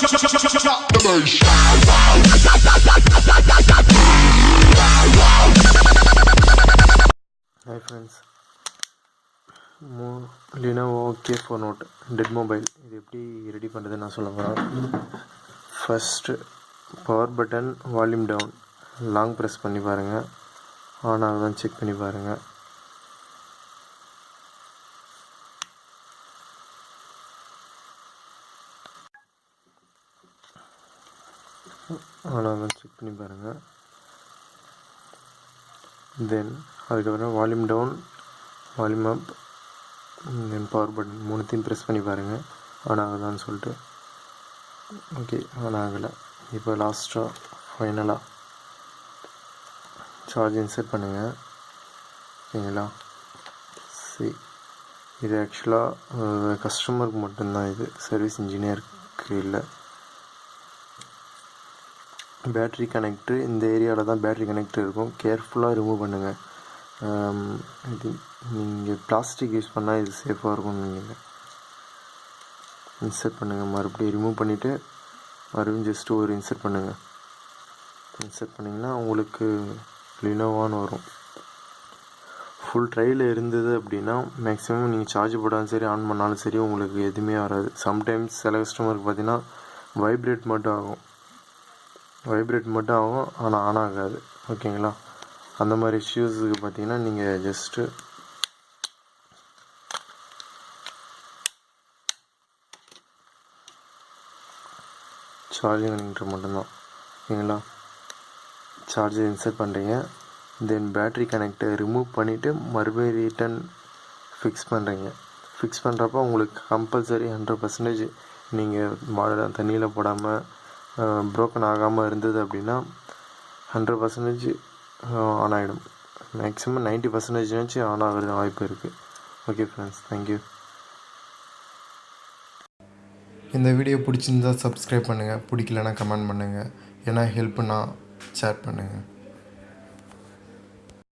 Hi friends, Lenovo K4 Note dead mobile இது எப்படி ready பண்ணுறதுன்னு நான் சொல்ல போகிறேன். First power button volume down long press பண்ணி பாருங்கள், ஆன் ஆகுதான் செக் பண்ணி பாருங்கள். ஆன் ஆகுதான் செக் பண்ணி பாருங்கள். தென் அதுக்கப்புறம் volume down, volume up, then power button மூணுத்தையும் ப்ரெஸ் பண்ணி பாருங்கள் ஆன் ஆகுதான்னு சொல்லிட்டு. ஓகே, ஆன் ஆகலை. இப்போ லாஸ்ட்டாக ஃபைனலாக சார்ஜ் இன்சர்ட் பண்ணுங்கள். ஓகேங்களா? சரி, இது ஆக்சுவலாக கஸ்டமருக்கு மட்டும்தான், இது சர்வீஸ் இன்ஜினியருக்கு இல்லை. பேட்ரி கனெக்டரு இந்த ஏரியாவில் தான் பேட்ரி கனெக்டர் இருக்கும், கேர்ஃபுல்லாக ரிமூவ் பண்ணுங்கள். இது நீங்கள் பிளாஸ்டிக் யூஸ் பண்ணால் இது சேஃபாக இருக்கும்னு நீங்கள் இன்சர்ட் பண்ணுங்கள். மறுபடியும் ரிமூவ் பண்ணிவிட்டு மறுபடியும் ஜஸ்ட்டு ஒரு இன்சர்ட் பண்ணுங்கள். இன்சர்ட் பண்ணிங்கன்னா உங்களுக்கு லினோவான்னு வரும். ஃபுல் ட்ரையில் இருந்தது அப்படின்னா மேக்ஸிமம் நீங்கள் சார்ஜ் போட்டாலும் சரி ஆன் பண்ணாலும் சரி உங்களுக்கு எதுவுமே வராது. சம்டைம்ஸ் சில கஸ்டமருக்கு பார்த்தீங்கன்னா வைப்ரேட் மட்டும் ஆகும், ஆனால் ஆன் ஆகாது. ஓகேங்களா? அந்த மாதிரி இஷ்யூஸுக்கு பார்த்தீங்கன்னா நீங்கள் ஜஸ்ட்டு சார்ஜிங் கனெக்டர் மட்டும்தான். ஓகேங்களா? சார்ஜர் இன்சர்ட் பண்ணுறீங்க, தென் பேட்ரி கனெக்டரை ரிமூவ் பண்ணிவிட்டு மறுபடியும் ரிட்டன் ஃபிக்ஸ் பண்ணுறீங்க. ஃபிக்ஸ் பண்ணுறப்போ உங்களுக்கு கம்பல்சரி 100% நீங்கள் தண்ணியில் போடாமல் ப்ரோக்கன் ஆகாமல் இருந்தது அப்படின்னா 100% ஆன் ஆகிடும். மேக்ஸிமம் 90% ஆன் ஆகிறது வாய்ப்பு இருக்குது. Okay friends, thank you. இந்த வீடியோ பிடிச்சிருந்தால் சப்ஸ்கிரைப் பண்ணுங்கள், பிடிக்கலன்னா கமெண்ட் பண்ணுங்கள், ஏன்னா ஹெல்ப்னா ஷேர் பண்ணுங்கள்.